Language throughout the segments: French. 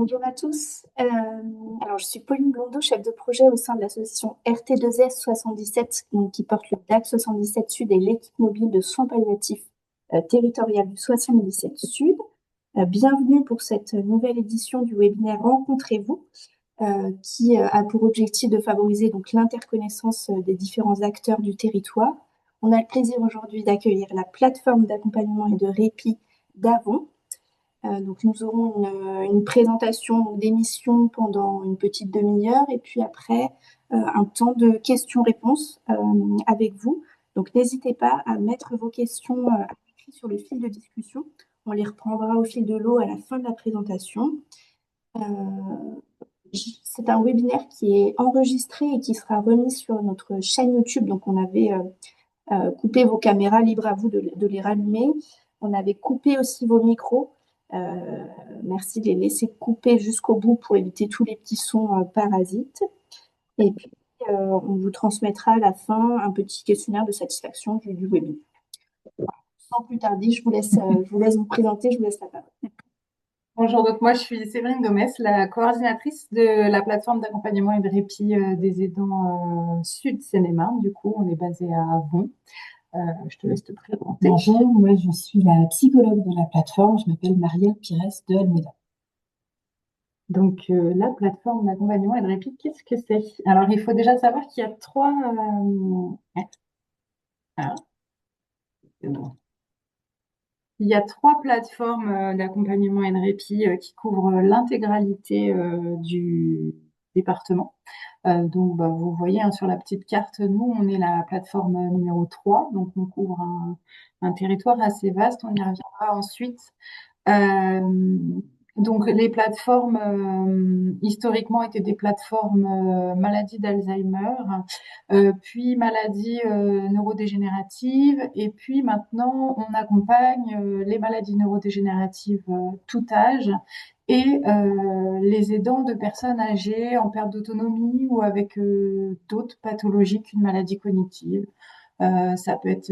Bonjour à tous. Alors, je suis Pauline Blondeau, chef de projet au sein de l'association RT2S 77, donc, qui porte le DAC 77 Sud et l'équipe mobile de soins palliatifs territorial du 77 Sud. Bienvenue pour cette nouvelle édition du webinaire Rencontrez-vous, qui a pour objectif de favoriser donc l'interconnaissance des différents acteurs du territoire. On a le plaisir aujourd'hui d'accueillir la plateforme d'accompagnement et de répit d'Avon. Donc nous aurons une présentation d'émission pendant une petite demi-heure et puis après un temps de questions-réponses avec vous. Donc n'hésitez pas à mettre vos questions à l'écrit sur le fil de discussion. On les reprendra au fil de l'eau à la fin de la présentation. Euh, c'est un webinaire qui est enregistré et qui sera remis sur notre chaîne YouTube. Donc on avait coupé vos caméras, libre à vous de les rallumer. On avait coupé aussi vos micros. Merci de les laisser couper jusqu'au bout pour éviter tous les petits sons parasites. Et puis, on vous transmettra à la fin un petit questionnaire de satisfaction du webinaire. Sans plus tarder, je vous laisse vous présenter, je vous laisse la parole. Bonjour, donc moi je suis Séverine Gomez, la coordinatrice de la plateforme d'accompagnement et de répit des aidants Sud Seine-et-Marne. Du coup, on est basé à Avon. Je te laisse te présenter. Bonjour, moi je suis la psychologue de la plateforme, je m'appelle Marielle Pires de Almeida. Donc la plateforme d'accompagnement et de répit, qu'est-ce que c'est? Alors il faut déjà savoir qu'il y a trois... ah, c'est bon. Il y a trois plateformes d'accompagnement et de répit qui couvrent l'intégralité du département. Donc, vous voyez hein, sur la petite carte, nous, on est la plateforme numéro 3, donc on couvre un territoire assez vaste, on y reviendra ensuite. Donc, les plateformes, historiquement, étaient des plateformes maladie d'Alzheimer, puis maladie neurodégénérative, et puis maintenant, on accompagne les maladies neurodégénératives tout âge et les aidants de personnes âgées en perte d'autonomie ou avec d'autres pathologies qu'une maladie cognitive. Ça peut être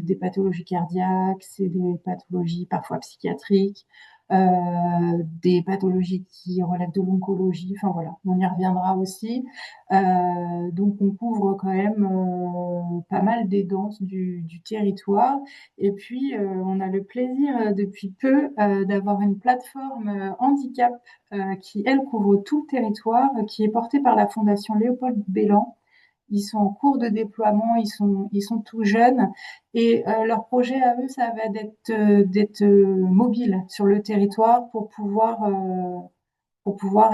des pathologies cardiaques, c'est des pathologies parfois psychiatriques, des pathologies qui relèvent de l'oncologie. Enfin voilà, on y reviendra aussi. Donc on couvre quand même pas mal d'aidants du territoire. Et puis on a le plaisir depuis peu d'avoir une plateforme handicap qui elle couvre tout le territoire, qui est portée par la Fondation Léopold Bellan. Ils sont en cours de déploiement, ils sont tout jeunes et leur projet à eux, ça va d'être mobile sur le territoire pour pouvoir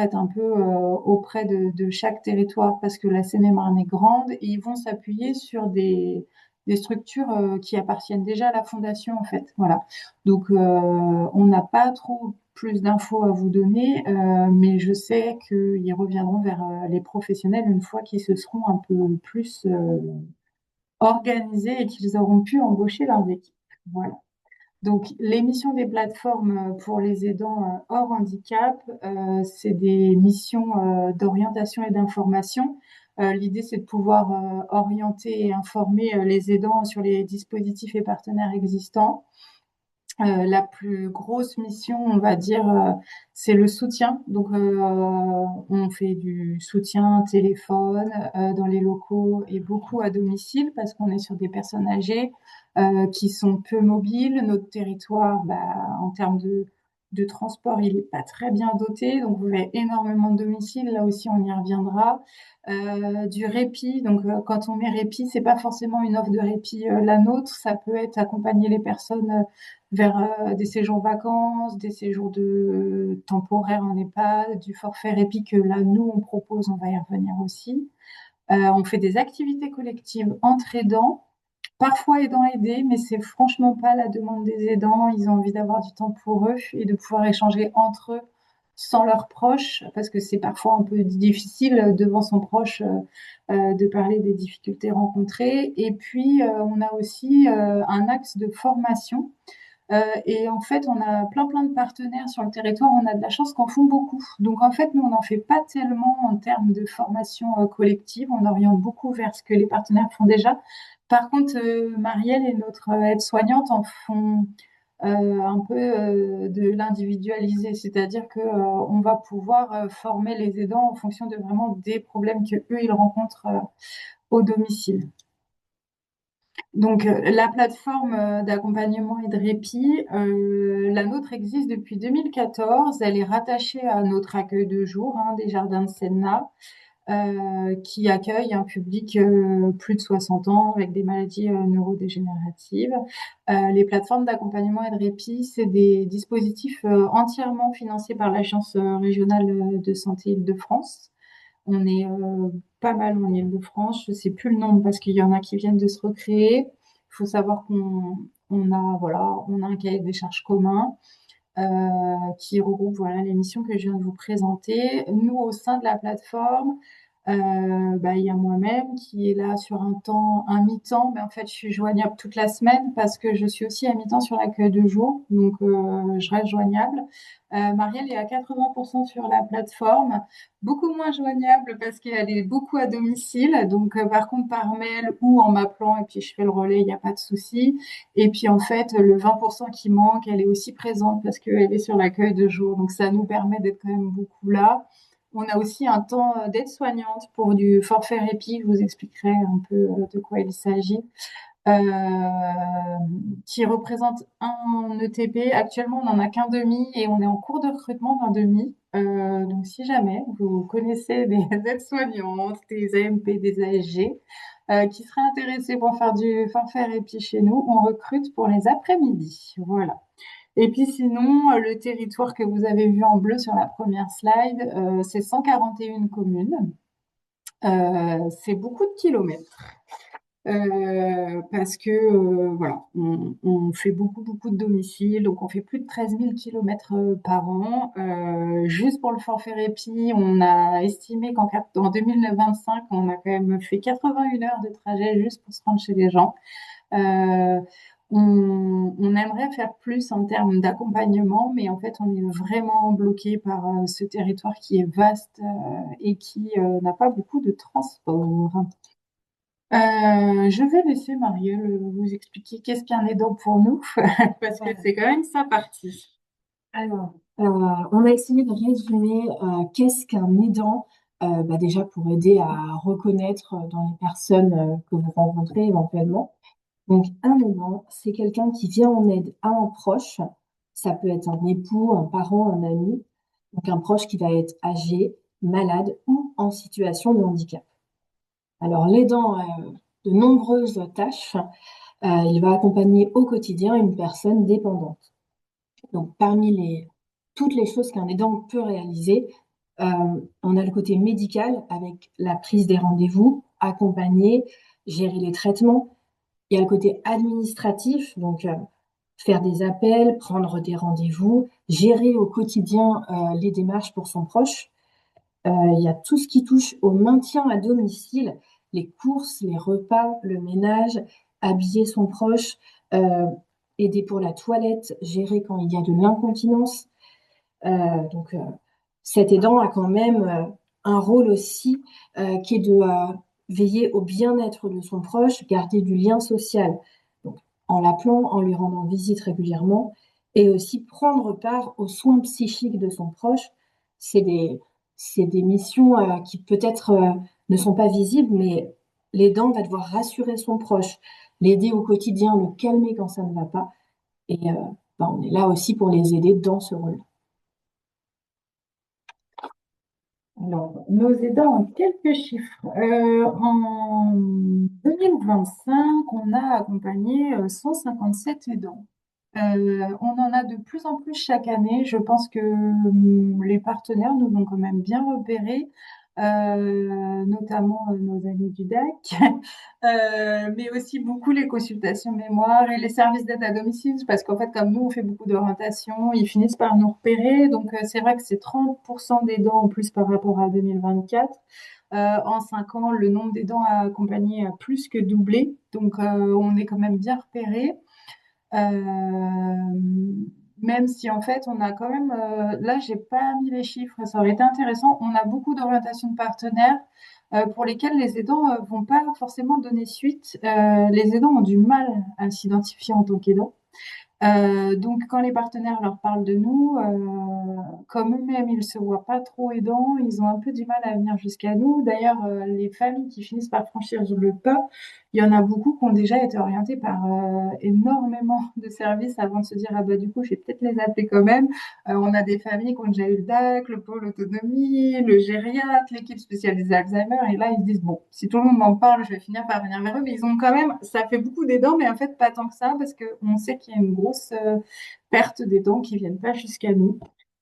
être un peu auprès de chaque territoire parce que la Seine-et-Marne est grande et ils vont s'appuyer sur des structures qui appartiennent déjà à la fondation en fait. Voilà. Donc on n'a pas trop plus d'infos à vous donner, mais je sais qu'ils reviendront vers les professionnels une fois qu'ils se seront un peu plus organisés et qu'ils auront pu embaucher leurs équipes. Voilà. Donc, les missions des plateformes pour les aidants hors handicap, c'est des missions d'orientation et d'information. L'idée, c'est de pouvoir orienter et informer les aidants sur les dispositifs et partenaires existants. La plus grosse mission, on va dire, c'est le soutien. Donc, on fait du soutien téléphone dans les locaux et beaucoup à domicile parce qu'on est sur des personnes âgées qui sont peu mobiles. Notre territoire, en termes de transport, il n'est pas très bien doté. Donc, vous avez énormément de domiciles. Là aussi, on y reviendra. Du répit. Donc, quand on met répit, c'est pas forcément une offre de répit la nôtre. Ça peut être accompagner les personnes vers des séjours vacances, des séjours de temporaires en EHPAD, du forfait répit que là, nous, on propose, on va y revenir aussi. On fait des activités collectives entre aidants, parfois aidants aidés, mais c'est franchement pas la demande des aidants. Ils ont envie d'avoir du temps pour eux et de pouvoir échanger entre eux sans leurs proches, parce que c'est parfois un peu difficile devant son proche de parler des difficultés rencontrées. Et puis, on a aussi un axe de formation et en fait, on a plein de partenaires sur le territoire. On a de la chance qu'en font beaucoup. Donc en fait, nous, on n'en fait pas tellement en termes de formation collective. On oriente beaucoup vers ce que les partenaires font déjà. Par contre, Marielle et notre aide-soignante en font un peu de l'individualiser, c'est-à-dire que on va pouvoir former les aidants en fonction de vraiment des problèmes que eux ils rencontrent au domicile. Donc, la plateforme d'accompagnement et de répit, la nôtre existe depuis 2014. Elle est rattachée à notre accueil de jour, hein, des Jardins de Senna, qui accueille un public plus de 60 ans avec des maladies neurodégénératives. Les plateformes d'accompagnement et de répit, c'est des dispositifs entièrement financés par l'Agence régionale de santé Île-de-France. On est pas mal en Île-de-France. Je ne sais plus le nombre parce qu'il y en a qui viennent de se recréer. Il faut savoir on a un cahier des charges commun qui regroupe voilà, les missions que je viens de vous présenter. Nous, au sein de la plateforme, il y a moi-même qui est là sur un mi-temps, mais en fait, je suis joignable toute la semaine parce que je suis aussi à mi-temps sur l'accueil de jour, donc je reste joignable. Marielle est à 80% sur la plateforme, beaucoup moins joignable parce qu'elle est beaucoup à domicile, donc par contre par mail ou en m'appelant et puis je fais le relais, il n'y a pas de souci. Et puis en fait, le 20% qui manque, elle est aussi présente parce qu'elle est sur l'accueil de jour, donc ça nous permet d'être quand même beaucoup là. On a aussi un temps d'aide-soignante pour du forfait répit. Je vous expliquerai un peu de quoi il s'agit. Qui représente un ETP. Actuellement, on n'en a qu'un demi et on est en cours de recrutement d'un demi. Donc, si jamais vous connaissez des aides-soignantes, des AMP, des ASG, qui seraient intéressés pour faire du forfait répit chez nous, on recrute pour les après-midi. Voilà. Et puis sinon, le territoire que vous avez vu en bleu sur la première slide, c'est 141 communes. C'est beaucoup de kilomètres. Parce que voilà, on fait beaucoup de domiciles, donc on fait plus de 13 000 kilomètres par an. Juste pour le forfait répit, on a estimé qu'en 2025, on a quand même fait 81 heures de trajet juste pour se rendre chez les gens. Euh, on aimerait faire plus en termes d'accompagnement, mais en fait, on est vraiment bloqué par ce territoire qui est vaste et qui n'a pas beaucoup de transport. Je vais laisser Marielle vous expliquer qu'est-ce qu'un aidant pour nous, parce que c'est quand même sa partie. Alors, on a essayé de résumer qu'est-ce qu'un aidant, déjà pour aider à reconnaître dans les personnes que vous rencontrez éventuellement. Donc, un aidant, c'est quelqu'un qui vient en aide à un proche. Ça peut être un époux, un parent, un ami. Donc, un proche qui va être âgé, malade ou en situation de handicap. Alors, l'aidant a de nombreuses tâches. Il va accompagner au quotidien une personne dépendante. Donc, toutes les choses qu'un aidant peut réaliser, on a le côté médical avec la prise des rendez-vous, accompagner, gérer les traitements. Il y a le côté administratif, donc faire des appels, prendre des rendez-vous, gérer au quotidien les démarches pour son proche. Il y a tout ce qui touche au maintien à domicile, les courses, les repas, le ménage, habiller son proche, euh, aider pour la toilette, gérer quand il y a de l'incontinence. Donc, cet aidant a quand même un rôle aussi qui est de veiller au bien-être de son proche, garder du lien social, donc, en l'appelant, en lui rendant visite régulièrement, et aussi prendre part aux soins psychiques de son proche. C'est des, c'est des missions qui peut-être ne sont pas visibles, mais l'aidant va devoir rassurer son proche, l'aider au quotidien, le calmer quand ça ne va pas. Et on est là aussi pour les aider dans ce rôle. Alors, nos aidants ont quelques chiffres. En 2025, on a accompagné 157 aidants. On en a de plus en plus chaque année. Je pense que les partenaires nous ont quand même bien repérés, notamment nos amis du DAC, mais aussi beaucoup les consultations mémoire et les services d'aide à domicile, parce qu'en fait, comme nous, on fait beaucoup d'orientation, ils finissent par nous repérer. Donc, c'est vrai que c'est 30% des dents en plus par rapport à 2024. En 5 ans, le nombre d'aidants à accompagner a plus que doublé. Donc, on est quand même bien repérés. Même si en fait on a quand même, là j'ai pas mis les chiffres, ça aurait été intéressant. On a beaucoup d'orientations de partenaires pour lesquels les aidants vont pas forcément donner suite. Les aidants ont du mal à s'identifier en tant qu'aidants. Donc, quand les partenaires leur parlent de nous, comme eux-mêmes, ils se voient pas trop aidants, ils ont un peu du mal à venir jusqu'à nous. D'ailleurs, les familles qui finissent par franchir le pas, il y en a beaucoup qui ont déjà été orientées par énormément de services avant de se dire, ah bah du coup, je vais peut-être les appeler quand même. On a des familles qui ont déjà eu le DAC, le pôle autonomie, le gériatre, l'équipe spécialisée Alzheimer, et là, ils se disent, bon, si tout le monde m'en parle, je vais finir par venir vers eux, mais ils ont quand même, ça fait beaucoup d'aidants, mais en fait, pas tant que ça, parce qu'on sait qu'il y a une grosse perte des dents qui viennent pas jusqu'à nous.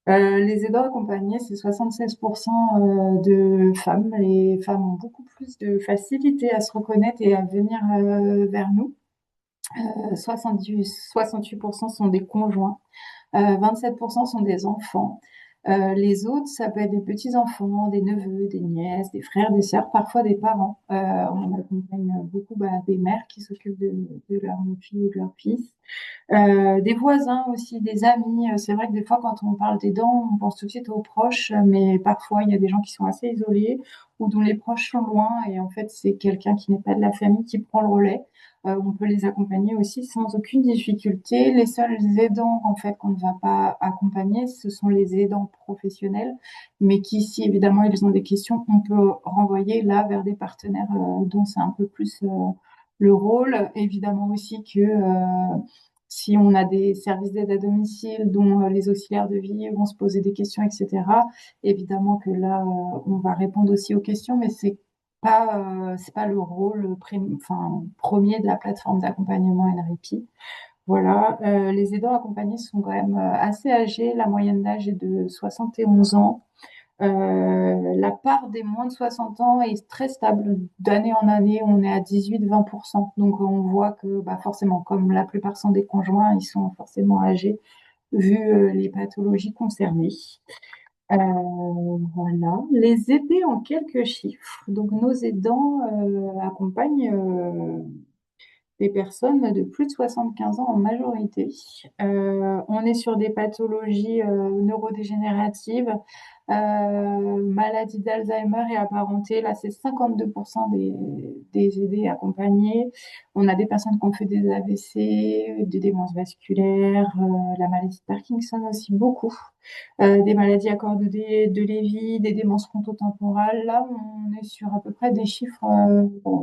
Les aidants accompagnés, c'est 76% de femmes. Les femmes ont beaucoup plus de facilité à se reconnaître et à venir vers nous. 68% sont des conjoints. 27% sont des enfants. Les autres, ça peut être des petits-enfants, des neveux, des nièces, des frères, des sœurs, parfois des parents. On accompagne beaucoup des mères qui s'occupent de leur fille ou de leur fils. Des voisins aussi, des amis. C'est vrai que des fois, quand on parle des dents, on pense tout de suite aux proches, mais parfois, il y a des gens qui sont assez isolés ou dont les proches sont loin et en fait, c'est quelqu'un qui n'est pas de la famille qui prend le relais. On peut les accompagner aussi sans aucune difficulté. Les seuls aidants, en fait, qu'on ne va pas accompagner, ce sont les aidants professionnels, mais qui, si évidemment ils ont des questions, on peut renvoyer là vers des partenaires dont c'est un peu plus le rôle. Évidemment aussi que si on a des services d'aide à domicile dont les auxiliaires de vie vont se poser des questions, etc., évidemment que là, on va répondre aussi aux questions, mais c'est pas le rôle premier de la plateforme d'accompagnement NRIP. Voilà, les aidants accompagnés sont quand même assez âgés. La moyenne d'âge est de 71 ans. La part des moins de 60 ans est très stable. D'année en année, on est à 18-20%. Donc, on voit que forcément, comme la plupart sont des conjoints, ils sont forcément âgés vu les pathologies concernées. Voilà. Les aider en quelques chiffres. Donc, nos aidants accompagnent des personnes de plus de 75 ans en majorité. On est sur des pathologies neurodégénératives, maladie d'Alzheimer et apparentée. Là, c'est 52% des aidés accompagnés. On a des personnes qui ont fait des AVC, des démences vasculaires, la maladie de Parkinson aussi beaucoup. Des maladies à corps de Lévy, des démences frontotemporales. Là, on est sur à peu près des chiffres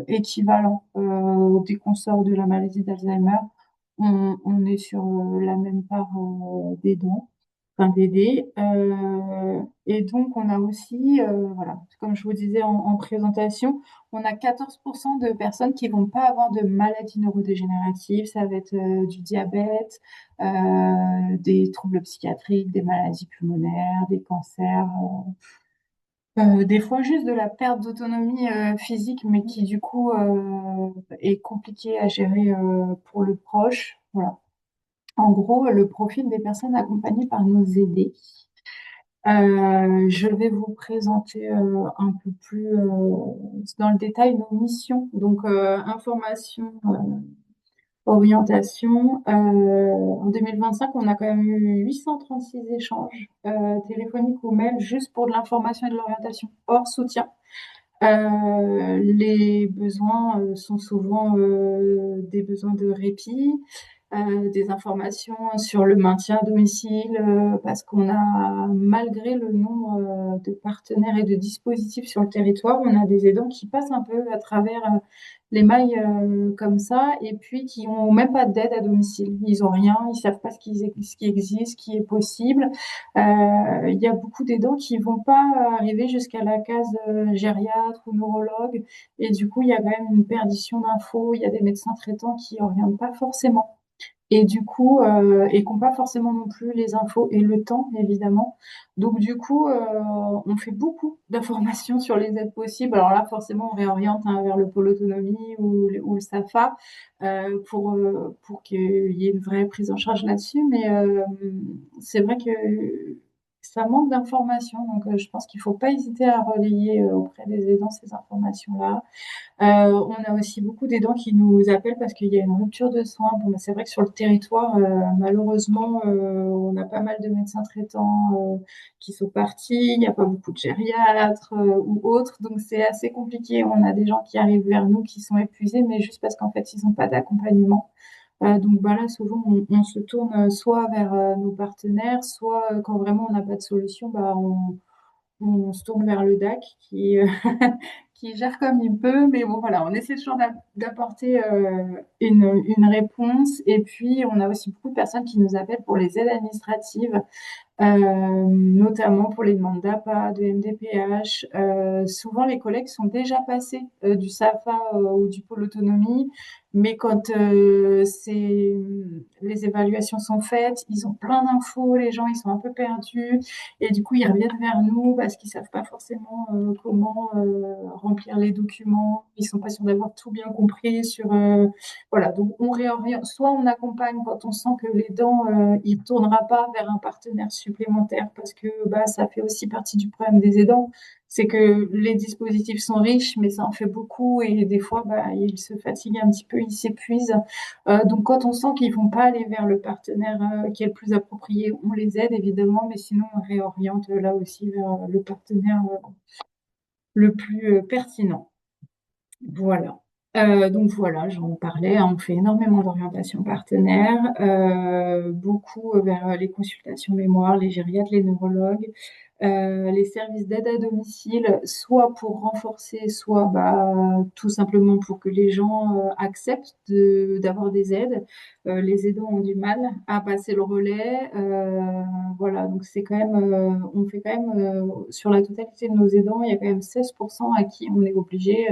équivalents des consorts de la maladie d'Alzheimer. On est sur la même part des dents, enfin des dés. Et donc, on a aussi, voilà, comme je vous disais en présentation, on a 14% de personnes qui vont pas avoir de maladies neurodégénératives. Ça va être du diabète, des troubles psychiatriques, des maladies pulmonaires, des cancers, des fois juste de la perte d'autonomie physique, mais qui du coup est compliquée à gérer pour le proche. Voilà. En gros, le profil des personnes accompagnées par nos aidés. Je vais vous présenter un peu plus dans le détail nos missions. Donc, information, orientation. En 2025, on a quand même eu 836 échanges téléphoniques ou mails juste pour de l'information et de l'orientation, hors soutien. Les besoins sont souvent des besoins de répit, des informations sur le maintien à domicile, parce qu'on a, malgré le nombre de partenaires et de dispositifs sur le territoire, on a des aidants qui passent un peu à travers les mailles comme ça, et puis qui ont même pas d'aide à domicile. Ils ont rien, ils savent pas ce qui existe, ce qui est possible. Il y a beaucoup d'aidants qui vont pas arriver jusqu'à la case gériatre ou neurologue, et du coup, il y a quand même une perdition d'infos. Il y a des médecins traitants qui orientent pas forcément et du coup, et qui n'ont pas forcément non plus les infos et le temps, évidemment. Donc, du coup, on fait beaucoup d'informations sur les aides possibles. Alors là, forcément, on réoriente vers le pôle autonomie ou le SAFA pour qu'il y ait une vraie prise en charge là-dessus. Mais c'est vrai que ça manque d'informations. Donc, je pense qu'il ne faut pas hésiter à relayer auprès des aidants ces informations-là. On a aussi beaucoup d'aidants qui nous appellent parce qu'il y a une rupture de soins. Bon, c'est vrai que sur le territoire, malheureusement, on a pas mal de médecins traitants qui sont partis. Il n'y a pas beaucoup de gériatres ou autres, donc c'est assez compliqué. On a des gens qui arrivent vers nous qui sont épuisés, mais juste parce qu'en fait, ils n'ont pas d'accompagnement. Donc bah là, souvent, on se tourne soit vers nos partenaires, soit quand vraiment on n'a pas de solution, bah, on se tourne vers le DAC qui gère comme il peut. Mais bon, voilà, on essaie toujours d'apporter une réponse. Et puis, on a aussi beaucoup de personnes qui nous appellent pour les aides administratives, notamment pour les demandes d'APA, de MDPH. Souvent, les collègues sont déjà passés du SAFA ou du pôle autonomie, mais quand les évaluations sont faites, ils ont plein d'infos, les gens ils sont un peu perdus, et du coup ils reviennent vers nous parce qu'ils savent pas forcément comment remplir les documents, ils sont pas sûrs d'avoir tout bien compris sur voilà, donc on réoriente, soit on accompagne quand on sent que l'aidant il ne tournera pas vers un partenaire supplémentaire parce que bah, ça fait aussi partie du problème des aidants, c'est que les dispositifs sont riches, mais ça en fait beaucoup et des fois bah, ils se fatiguent un petit peu, ils s'épuisent. Donc quand on sent qu'ils vont pas aller vers le partenaire qui est le plus approprié, on les aide évidemment, mais sinon on réoriente là aussi vers le partenaire le plus pertinent. Voilà. Donc voilà, j'en parlais, hein, on fait énormément d'orientation partenaire, beaucoup vers les consultations mémoire, les gériatres, les neurologues, les services d'aide à domicile, soit pour renforcer, soit bah, tout simplement pour que les gens acceptent d'avoir des aides. Les aidants ont du mal à passer le relais. Voilà, donc c'est quand même, on fait quand même, sur la totalité de nos aidants, il y a quand même 16% à qui on est obligé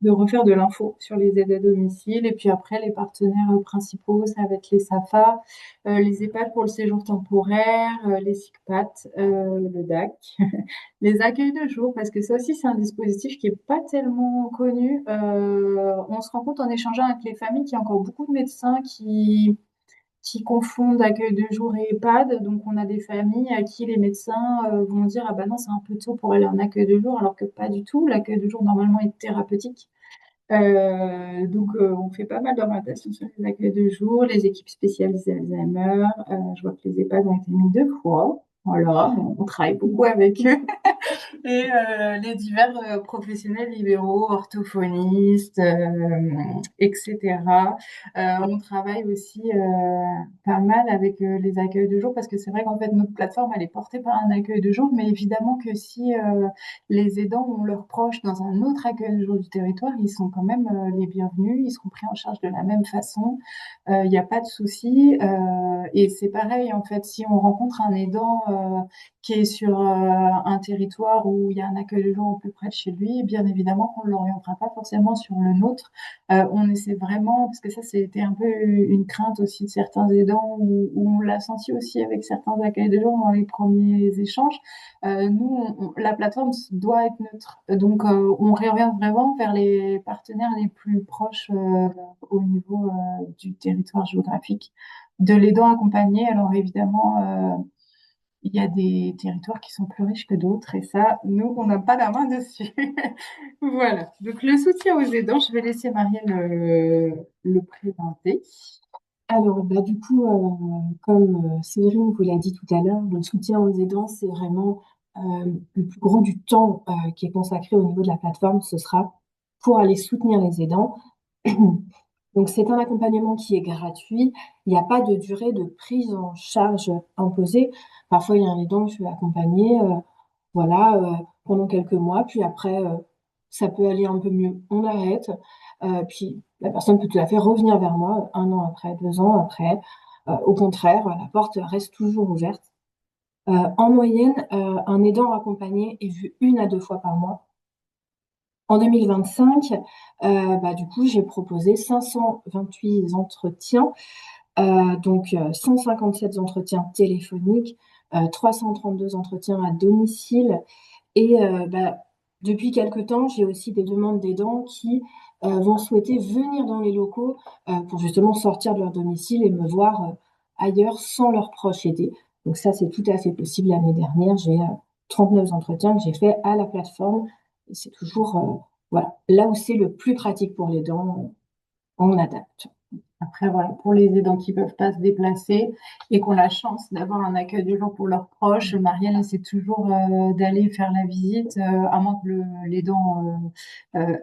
de refaire de l'info sur les aides à domicile. Et puis après, les partenaires principaux, ça va être les SAFA, les EHPAD pour le séjour temporaire, les SICPAT, le DAC, les accueils de jour, parce que ça aussi, c'est un dispositif qui est pas tellement connu. On se rend compte en échangeant avec les familles qu'il y a encore beaucoup de médecins qui confondent accueil de jour et EHPAD. Donc, on a des familles à qui les médecins vont dire, ah ben non, c'est un peu tôt pour aller en accueil de jour, alors que pas du tout. L'accueil de jour, normalement, est thérapeutique. On fait pas mal d'orientation sur les accueils de jour, les équipes spécialisées Alzheimer. Je vois que les EHPAD ont été mis 2 fois. Voilà, on travaille beaucoup avec eux. Et les divers professionnels libéraux, orthophonistes, etc. On travaille aussi pas mal avec les accueils de jour parce que c'est vrai qu'en fait notre plateforme elle est portée par un accueil de jour, mais évidemment que si les aidants ont leurs proches dans un autre accueil de jour du territoire, ils sont quand même les bienvenus, ils seront pris en charge de la même façon, il n'y a pas de souci. Et c'est pareil en fait, si on rencontre un aidant qui est sur un territoire où il y a un accueil de jour au plus près de chez lui, bien évidemment qu'on ne l'orientera pas forcément sur le nôtre. On essaie vraiment, parce que ça c'était un peu une crainte aussi de certains aidants, où on l'a senti aussi avec certains accueils de jour dans les premiers échanges. Nous, la plateforme doit être neutre. Donc on réoriente vraiment vers les partenaires les plus proches au niveau du territoire géographique de l'aidant accompagné. Alors évidemment, il y a des territoires qui sont plus riches que d'autres et ça, nous, on n'a pas la main dessus. Voilà. Donc, le soutien aux aidants, je vais laisser Marielle le présenter. Alors, bah, du coup, comme Séverine vous l'a dit tout à l'heure, le soutien aux aidants, c'est vraiment le plus gros du temps qui est consacré au niveau de la plateforme. Ce sera pour aller soutenir les aidants. Donc, c'est un accompagnement qui est gratuit. Il n'y a pas de durée de prise en charge imposée. Parfois, il y a un aidant que je vais accompagner, voilà, pendant quelques mois. Puis après, ça peut aller un peu mieux. On arrête. Puis la personne peut tout à fait revenir vers moi 1 an après, 2 ans après. Au contraire, la porte reste toujours ouverte. En moyenne, un aidant accompagné est vu 1 à 2 fois par mois. En 2025, du coup, j'ai proposé 528 entretiens, donc 157 entretiens téléphoniques, 332 entretiens à domicile. Et depuis quelque temps, j'ai aussi des demandes d'aidants qui vont souhaiter venir dans les locaux pour justement sortir de leur domicile et me voir ailleurs sans leurs proches aidés. Donc ça, c'est tout à fait possible. L'année dernière, j'ai 39 entretiens que j'ai fait à la plateforme. Et c'est toujours voilà, là où c'est le plus pratique pour les dents, on adapte. Après, voilà, pour les aidants qui peuvent pas se déplacer et qui ont la chance d'avoir un accueil du jour pour leurs proches, Marielle essaie toujours d'aller faire la visite, à moins que l'aidant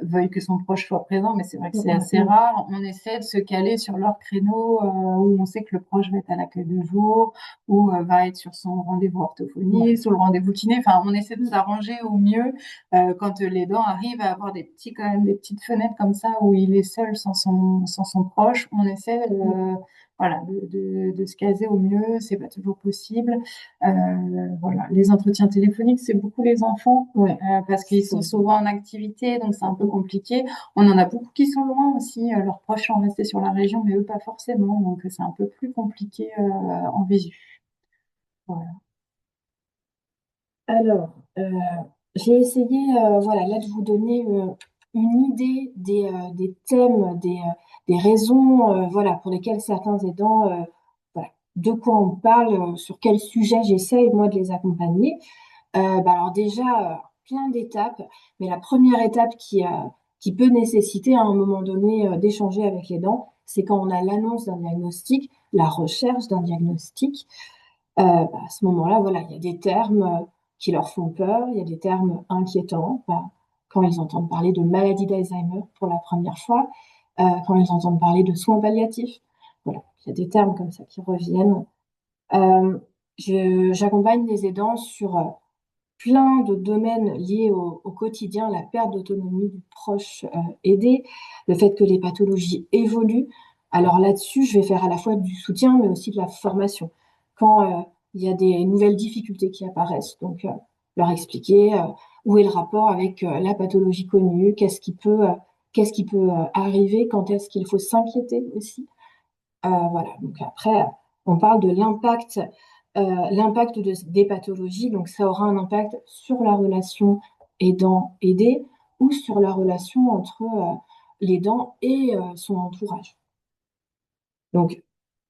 veuille que son proche soit présent, mais c'est vrai que c'est assez rare. On essaie de se caler sur leur créneau où on sait que le proche va être à l'accueil du jour, ou va être sur son rendez-vous orthophoniste, ou le rendez-vous kiné. Enfin, on essaie de s'arranger au mieux quand l'aidant arrive à avoir quand même des petites fenêtres comme ça où il est seul sans son proche. On essaie voilà, de se caser au mieux, c'est pas toujours possible. Voilà. Les entretiens téléphoniques, c'est beaucoup les enfants, parce qu'ils sont souvent en activité, donc c'est un peu compliqué. On en a beaucoup qui sont loin aussi, leurs proches sont restés sur la région, mais eux pas forcément, donc c'est un peu plus compliqué en visu. Voilà. Alors, j'ai essayé, voilà, là, de vous donner une idée des thèmes, des raisons, voilà, pour lesquelles certains aidants, voilà, de quoi on parle, sur quel sujet j'essaie, moi, de les accompagner. Alors déjà, plein d'étapes, mais la première étape qui peut nécessiter à un moment donné d'échanger avec l'aidant, c'est quand on a l'annonce d'un diagnostic, la recherche d'un diagnostic. À ce moment-là, voilà, il y a des termes qui leur font peur, il y a des termes inquiétants. Quand ils entendent parler de maladie d'Alzheimer pour la première fois, quand ils entendent parler de soins palliatifs, voilà, il y a des termes comme ça qui reviennent. Euh, J'accompagne les aidants sur plein de domaines liés au quotidien, la perte d'autonomie du proche aidé, le fait que les pathologies évoluent. Alors là-dessus, je vais faire à la fois du soutien, mais aussi de la formation. Quand il y a des nouvelles difficultés qui apparaissent, donc leur expliquer où est le rapport avec la pathologie connue, qu'est-ce qui peut arriver, quand est-ce qu'il faut s'inquiéter aussi. Voilà, donc après, on parle de l'impact des pathologies, donc ça aura un impact sur la relation aidant-aidé ou sur la relation entre l'aidant et son entourage. Donc,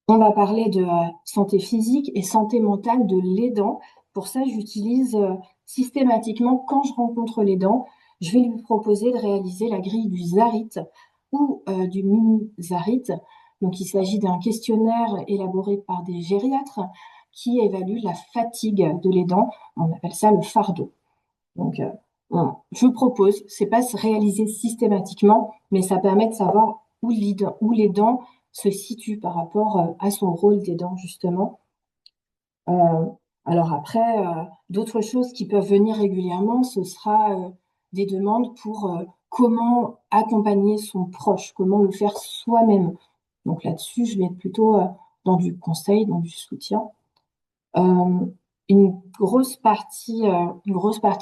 on va parler de santé physique et santé mentale de l'aidant. Pour ça, j'utilise systématiquement, quand je rencontre l'aidant, je vais lui proposer de réaliser la grille du ZARIT ou du mini-ZARIT. Donc, il s'agit d'un questionnaire élaboré par des gériatres qui évalue la fatigue de l'aidant. On appelle ça le fardeau. Donc, je propose, c'est pas se réaliser systématiquement, mais ça permet de savoir où l'aidant se situe par rapport à son rôle d'aidant, justement. Euh, alors après, d'autres choses qui peuvent venir régulièrement, ce sera des demandes pour comment accompagner son proche, comment le faire soi-même. Donc là-dessus, je vais être plutôt dans du conseil, dans du soutien. Euh, une grosse partie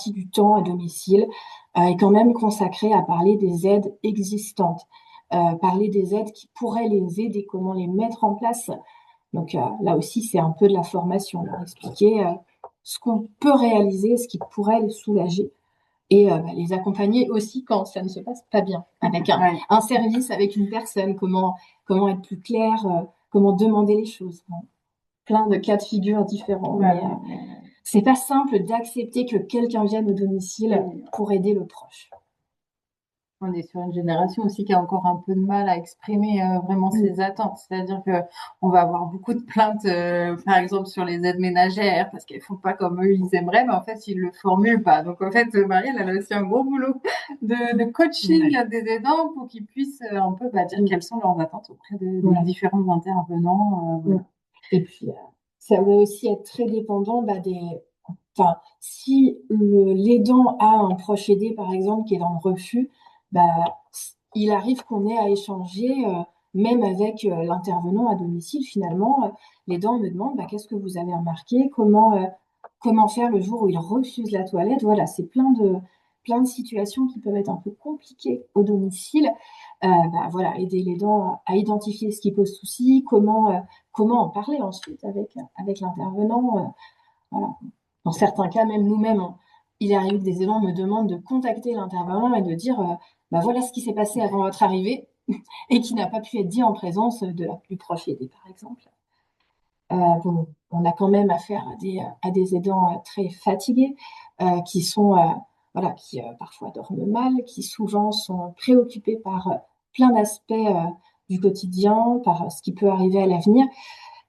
du temps à domicile est quand même consacrée à parler des aides existantes, parler des aides qui pourraient les aider, comment les mettre en place. Donc là aussi, c'est un peu de la formation, leur expliquer ce qu'on peut réaliser, ce qui pourrait les soulager et les accompagner aussi quand ça ne se passe pas bien, avec un service, avec une personne, comment être plus clair, comment demander les choses. Bon, plein de cas de figure différents, mais c'est pas simple d'accepter que quelqu'un vienne au domicile pour aider le proche. On est sur une génération aussi qui a encore un peu de mal à exprimer vraiment ses attentes. C'est-à-dire que on va avoir beaucoup de plaintes, par exemple, sur les aides ménagères, parce qu'elles font pas comme eux, ils aimeraient, mais en fait, ils le formulent pas. Donc, en fait, Marielle, elle a aussi un gros boulot de coaching des aidants pour qu'ils puissent un peu dire quelles sont leurs attentes auprès des différents intervenants. Et puis, ça va aussi être très dépendant Enfin, si l'aidant a un proche aidé, par exemple, qui est dans le refus, bah, il arrive qu'on ait à échanger, même avec l'intervenant à domicile, finalement. L'aidant me demande qu'est-ce que vous avez remarqué, comment faire le jour où il refuse la toilette. Voilà, c'est plein de situations qui peuvent être un peu compliquées au domicile. Voilà, aider l'aidant à identifier ce qui pose souci, comment en parler ensuite avec l'intervenant. Voilà. Dans certains cas, même nous-mêmes, il arrive que des aidants me demandent de contacter l'intervenant et de dire voilà ce qui s'est passé avant votre arrivée et qui n'a pas pu être dit en présence de la plus proche aidée, par exemple. Bon, on a quand même affaire à des aidants très fatigués qui sont voilà, qui parfois dorment mal, qui souvent sont préoccupés par plein d'aspects du quotidien, par ce qui peut arriver à l'avenir.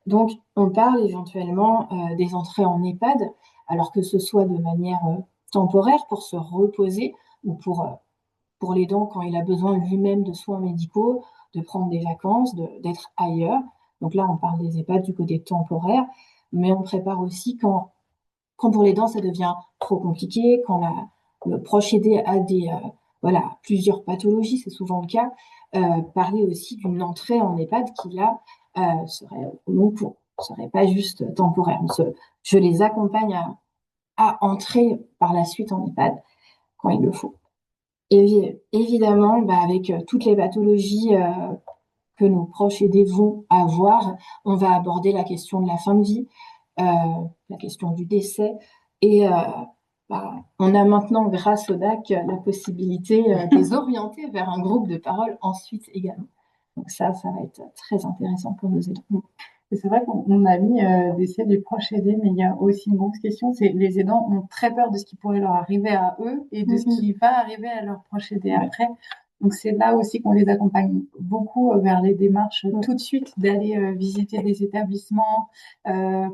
Donc, on parle éventuellement des entrées en EHPAD, alors que ce soit de manière temporaire pour se reposer ou pour l'aidant quand il a besoin lui-même de soins médicaux, de prendre des vacances, d'être ailleurs. Donc là, on parle des EHPAD du côté temporaire, mais on prépare aussi quand pour l'aidant, ça devient trop compliqué, quand le proche aidé a voilà, plusieurs pathologies, c'est souvent le cas, parler aussi d'une entrée en EHPAD qui, là, serait au long cours, ne serait pas juste temporaire. Je les accompagne à entrer par la suite en EHPAD quand il le faut. Évidemment, avec toutes les pathologies que nos proches aidés vont avoir, on va aborder la question de la fin de vie, euh, la question du décès. Et on a maintenant, grâce au DAC, la possibilité de les orienter vers un groupe de parole ensuite également. Donc ça va être très intéressant pour nos aidants. Et c'est vrai qu'on a mis décès du proche aidé, mais il y a aussi une grosse question, c'est les aidants ont très peur de ce qui pourrait leur arriver à eux et de ce qui va arriver à leur proche aidé après. Donc c'est là aussi qu'on les accompagne beaucoup vers les démarches tout de suite d'aller visiter des établissements.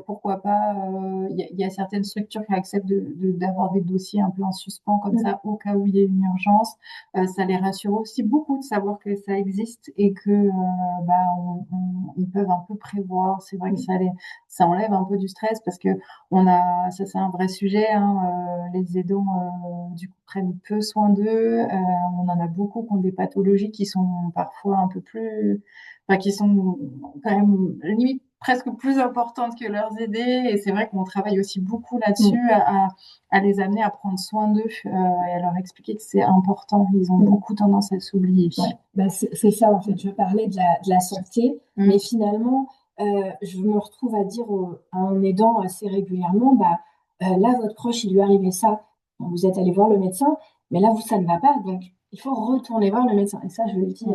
Pourquoi pas, il y a certaines structures qui acceptent d'avoir des dossiers un peu en suspens comme ça au cas où il y a une urgence. Ça les rassure aussi beaucoup de savoir que ça existe et que ils peuvent un peu prévoir. C'est vrai que ça enlève un peu du stress parce que ça c'est un vrai sujet. Les aidants du coup prennent peu soin d'eux. On en a beaucoup qui ont des pathologies qui sont parfois un peu plus, enfin, qui sont quand même limite presque plus importantes que leurs aidés. Et c'est vrai qu'on travaille aussi beaucoup là-dessus à les amener à prendre soin d'eux et à leur expliquer que c'est important. Ils ont beaucoup tendance à s'oublier. C'est ça, en fait. Je parlais de la santé, mais finalement, je me retrouve à dire à un aidant assez régulièrement, là, votre proche, il lui est arrivé ça. Vous êtes allé voir le médecin, mais là, ça ne va pas. Donc, il faut retourner voir le médecin. Et ça, je le dis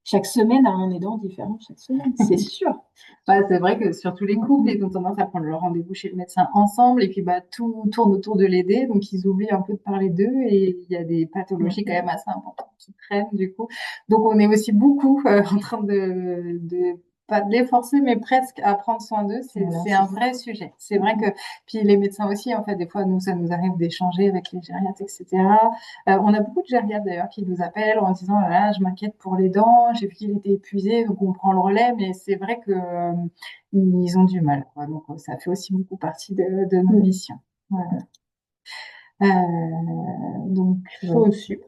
chaque semaine à un aidant différent, chaque semaine, c'est sûr. C'est vrai que surtout les couples, ils ont tendance à prendre leur rendez-vous chez le médecin ensemble et puis tout tourne autour de l'aider, donc ils oublient un peu de parler d'eux et il y a des pathologies quand même assez importantes qui traînent du coup. Donc on est aussi beaucoup en train de pas de les forcer, mais presque à prendre soin d'eux. C'est un vrai sujet. C'est vrai que, puis les médecins aussi, en fait, des fois, ça nous arrive d'échanger avec les gériatres, etc. On a beaucoup de gériatres d'ailleurs qui nous appellent en disant, là, je m'inquiète pour les dents, j'ai vu qu'il était épuisé, donc on prend le relais, mais c'est vrai que ils ont du mal, quoi. Donc ça fait aussi beaucoup partie de nos missions. Voilà. Donc, c'est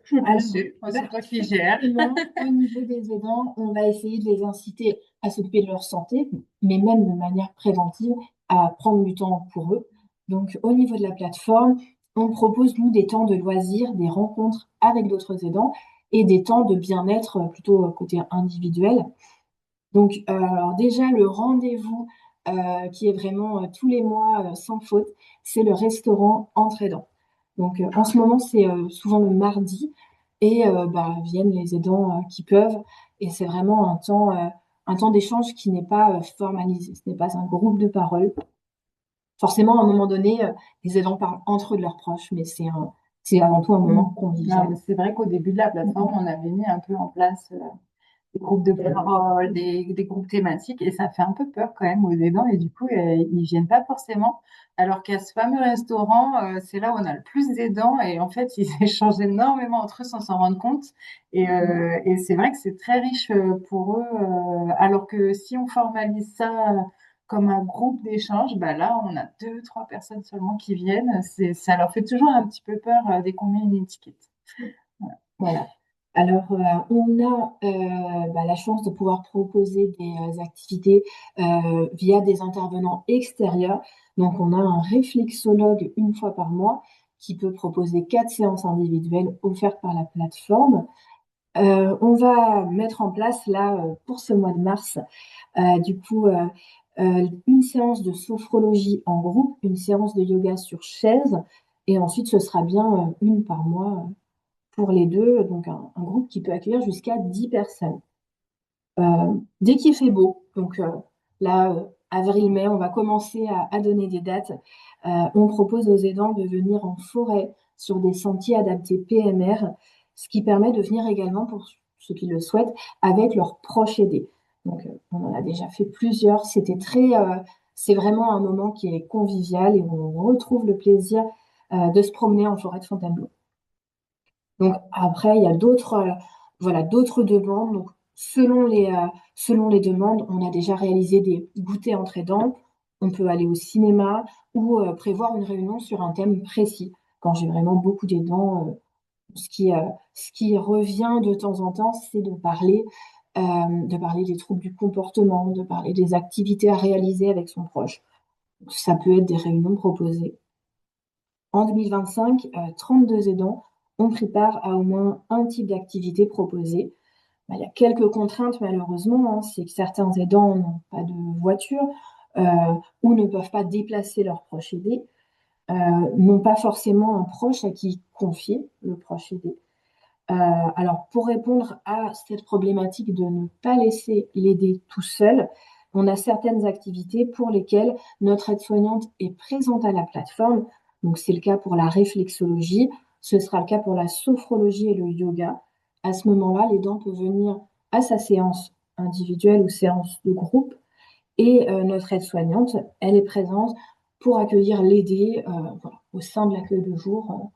toi qui gères. Au niveau des aidants, on va essayer de les inciter à s'occuper de leur santé, mais même de manière préventive, à prendre du temps pour eux. Donc, au niveau de la plateforme, on propose, nous, des temps de loisirs, des rencontres avec d'autres aidants et des temps de bien-être plutôt côté individuel. Donc, alors déjà, le rendez-vous qui est vraiment tous les mois sans faute, c'est le restaurant entre aidants. Donc, en ce moment, c'est souvent le mardi et viennent les aidants qui peuvent. Et c'est vraiment un temps d'échange qui n'est pas formalisé. Ce n'est pas un groupe de parole. Forcément, à un moment donné, les aidants parlent entre eux de leurs proches, mais c'est avant tout un moment convivial. C'est vrai qu'au début de la plateforme, on avait mis un peu en place des groupes de parole, des groupes thématiques, et ça fait un peu peur quand même aux aidants, et du coup, ils viennent pas forcément. Alors qu'à ce fameux restaurant, c'est là où on a le plus d'aidants, et en fait, ils échangent énormément entre eux sans s'en rendre compte. Et c'est vrai que c'est très riche pour eux, alors que si on formalise ça comme un groupe d'échange, là, on a 2, 3 personnes seulement qui viennent. Ça leur fait toujours un petit peu peur dès qu'on met une étiquette. Voilà. Alors, on a la chance de pouvoir proposer des activités via des intervenants extérieurs. Donc, on a un réflexologue une fois par mois qui peut proposer 4 séances individuelles offertes par la plateforme. On va mettre en place, là, pour ce mois de mars, une séance de sophrologie en groupe, une séance de yoga sur chaise, et ensuite, ce sera bien une par mois pour les deux, donc un groupe qui peut accueillir jusqu'à 10 personnes. Dès qu'il fait beau, donc là, avril-mai, on va commencer à donner des dates. On propose aux aidants de venir en forêt sur des sentiers adaptés PMR, ce qui permet de venir également pour ceux qui le souhaitent, avec leurs proches aidés. Donc, on en a déjà fait plusieurs. C'est vraiment un moment qui est convivial et où on retrouve le plaisir de se promener en forêt de Fontainebleau. Donc après, il y a d'autres demandes. Donc selon les demandes, on a déjà réalisé des goûters entre aidants. On peut aller au cinéma ou prévoir une réunion sur un thème précis. Quand j'ai vraiment beaucoup d'aidants, ce qui revient de temps en temps, c'est de parler des troubles du comportement, de parler des activités à réaliser avec son proche. Ça peut être des réunions proposées. En 2025, 32 aidants ont pris part à au moins un type d'activité proposée. Bah, il y a quelques contraintes malheureusement, hein, c'est que certains aidants n'ont pas de voiture euh, ou ne peuvent pas déplacer leurs proches aidés, n'ont pas forcément un proche à qui confier le proche aidé. Alors, pour répondre à cette problématique de ne pas laisser l'aider tout seul, on a certaines activités pour lesquelles notre aide-soignante est présente à la plateforme. Donc, c'est le cas pour la réflexologie, ce sera le cas pour la sophrologie et le yoga. À ce moment-là, l'aidant peut venir à sa séance individuelle ou séance de groupe et notre aide-soignante, elle est présente pour accueillir l'aidé voilà, au sein de l'accueil de jour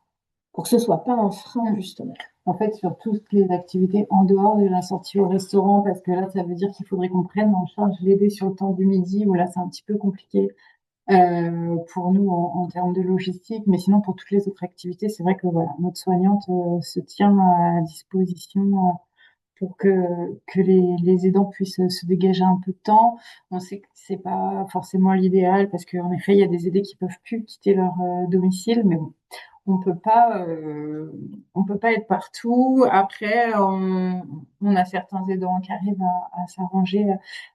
pour que ce ne soit pas un frein, justement. En fait, sur toutes les activités en dehors de la sortie au restaurant, parce que là, ça veut dire qu'il faudrait qu'on prenne en charge l'aider sur le temps du midi, où là, c'est un petit peu compliqué pour nous en termes de logistique. Mais sinon, pour toutes les autres activités, c'est vrai que voilà, notre soignante se tient à disposition pour que les aidants puissent se dégager un peu de temps. On sait que c'est pas forcément l'idéal, parce qu'en effet, il y a des aidés qui peuvent plus quitter leur domicile, mais bon, on peut pas, on peut pas être partout. Après, on a certains aidants qui arrivent à s'arranger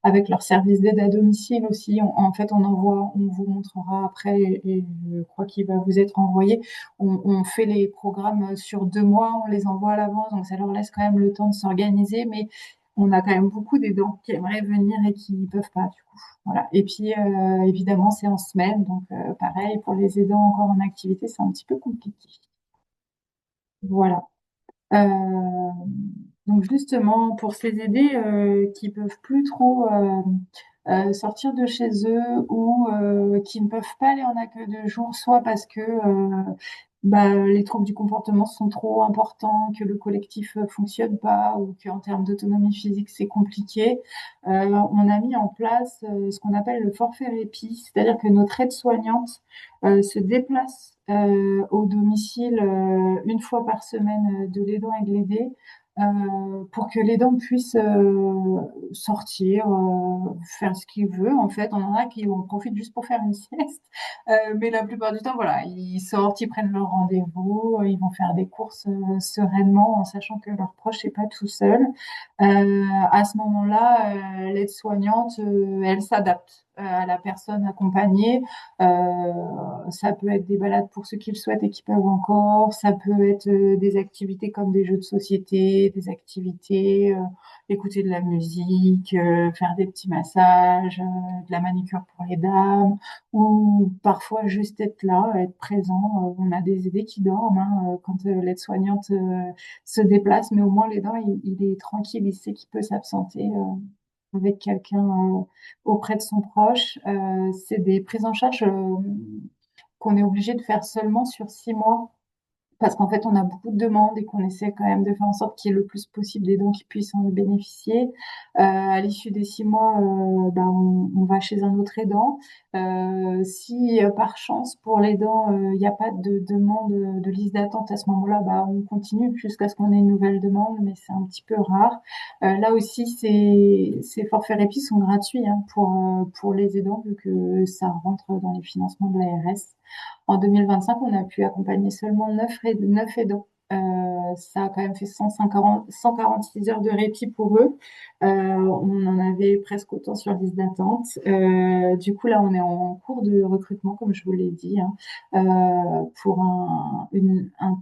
avec leur service d'aide à domicile aussi. En fait, on vous montrera après, et je crois qu'il va vous être envoyé. On fait les programmes sur 2 mois, on les envoie à l'avance, donc ça leur laisse quand même le temps de s'organiser. Mais on a quand même beaucoup d'aidants qui aimeraient venir et qui ne peuvent pas, du coup. Voilà. Et puis, évidemment, c'est en semaine, donc pareil, pour les aidants encore en activité, c'est un petit peu compliqué. Voilà. Euh, donc justement, pour ces aidés qui peuvent plus trop sortir de chez eux ou qui ne peuvent pas aller en accueil de jour, soit parce que les troubles du comportement sont trop importants, que le collectif fonctionne pas ou qu'en termes d'autonomie physique, c'est compliqué. On a mis en place ce qu'on appelle le forfait répit, c'est-à-dire que notre aide-soignante se déplace au domicile une fois par semaine de l'aidant et de l'aider pour que l'aidant puisse sortir, faire ce qu'il veut. En fait, on en a qui en profitent juste pour faire une sieste. Mais la plupart du temps, voilà, ils sortent, ils prennent leur rendez-vous, ils vont faire des courses sereinement en sachant que leur proche n'est pas tout seul. À ce moment-là, l'aide-soignante, elle s'adapte à la personne accompagnée. Ça peut être des balades pour ceux qui le souhaitent et qui peuvent encore. Ça peut être des activités comme des jeux de société, des activités, écouter de la musique, faire des petits massages, de la manicure pour les dames, ou parfois juste être là, être présent. On a des aidés qui dorment quand l'aide-soignante se déplace, mais au moins l'aidant, il est tranquille, il sait qu'il peut s'absenter avec quelqu'un auprès de son proche. C'est des prises en charge qu'on est obligé de faire seulement sur 6 mois parce qu'en fait, on a beaucoup de demandes et qu'on essaie quand même de faire en sorte qu'il y ait le plus possible d'aidants qui puissent en bénéficier. À l'issue des 6 mois, on va chez un autre aidant. Si par chance pour l'aidant, il n'y a pas de demande de liste d'attente à ce moment-là, on continue jusqu'à ce qu'on ait une nouvelle demande, mais c'est un petit peu rare. Là aussi, ces forfaits répit sont gratuits pour les aidants, vu que ça rentre dans les financements de l'ARS. En 2025, on a pu accompagner seulement 9 aidants. Ça a quand même fait 146 heures de répit pour eux. On en avait presque autant sur liste d'attente. Du coup, là, on est en cours de recrutement, comme je vous l'ai dit, pour un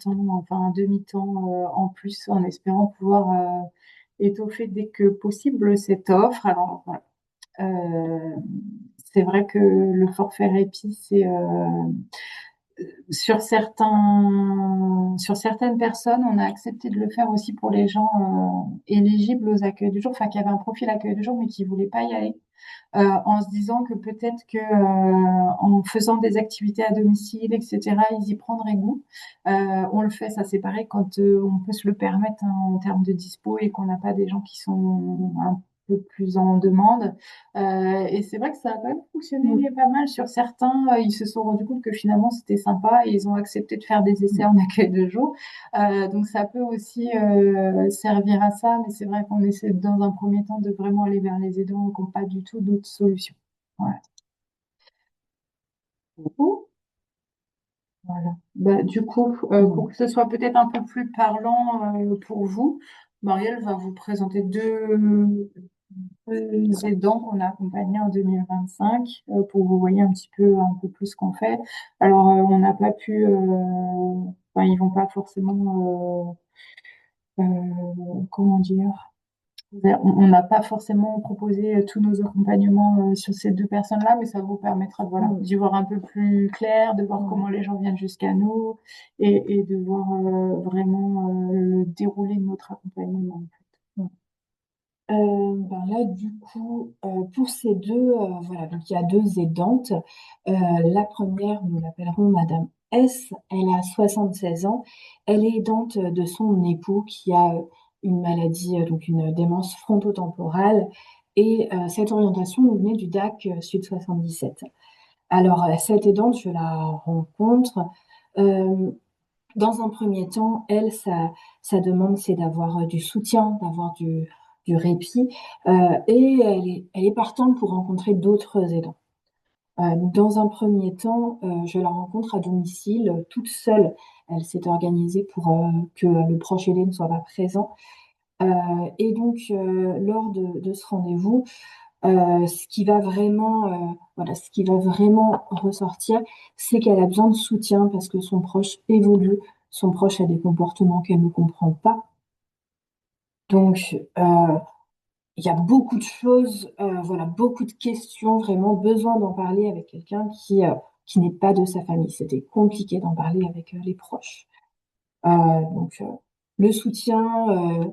temps, enfin un demi-temps en plus, en espérant pouvoir étoffer dès que possible cette offre. Alors, voilà. C'est vrai que le forfait répit, sur certaines personnes, on a accepté de le faire aussi pour les gens éligibles aux accueils du jour, enfin qui avaient un profil accueil du jour mais qui voulaient pas y aller, en se disant que peut-être que en faisant des activités à domicile, etc., ils y prendraient goût. On le fait, ça c'est pareil, quand on peut se le permettre, hein, en termes de dispo et qu'on n'a pas des gens qui sont un peu plus en demande. Et c'est vrai que ça a quand même fonctionné pas mal sur certains. Ils se sont rendus compte que finalement c'était sympa et ils ont accepté de faire des essais en accueil de jour. Donc ça peut aussi servir à ça, mais c'est vrai qu'on essaie dans un premier temps de vraiment aller vers les aidants qui n'ont pas du tout d'autres solutions. Voilà. Voilà. Bah, du coup, pour que ce soit peut-être un peu plus parlant pour vous, Marielle va vous présenter deux aidants qu'on a accompagnés en 2025 pour que vous voyez un peu plus ce qu'on fait. Alors, on n'a pas pu, enfin, ils vont pas forcément, comment dire, on n'a pas forcément proposé tous nos accompagnements sur ces deux personnes-là, mais ça vous permettra de, voilà, d'y voir un peu plus clair, de voir comment les gens viennent jusqu'à nous et de voir vraiment le déroulé de notre accompagnement, en fait. Ben là, du coup, pour ces deux, voilà, donc il y a deux aidantes. La première, nous l'appellerons Madame S. Elle a 76 ans. Elle est aidante de son époux qui a une maladie, donc une démence frontotemporale. Et cette orientation nous venait du DAC Sud 77. Alors, cette aidante, je la rencontre. Euh, Dans un premier temps, elle, sa demande, c'est d'avoir du soutien, d'avoir du répit, et elle est partante pour rencontrer d'autres aidants. Dans un premier temps, je la rencontre à domicile, toute seule. Elle s'est organisée pour que le proche aidé ne soit pas présent. Et donc, lors de ce rendez-vous, voilà, ce qui va vraiment ressortir, c'est qu'elle a besoin de soutien parce que son proche évolue, son proche a des comportements qu'elle ne comprend pas. Donc, il y a beaucoup de choses, voilà, beaucoup de questions, vraiment besoin d'en parler avec quelqu'un qui n'est pas de sa famille. C'était compliqué d'en parler avec les proches. Donc, le soutien,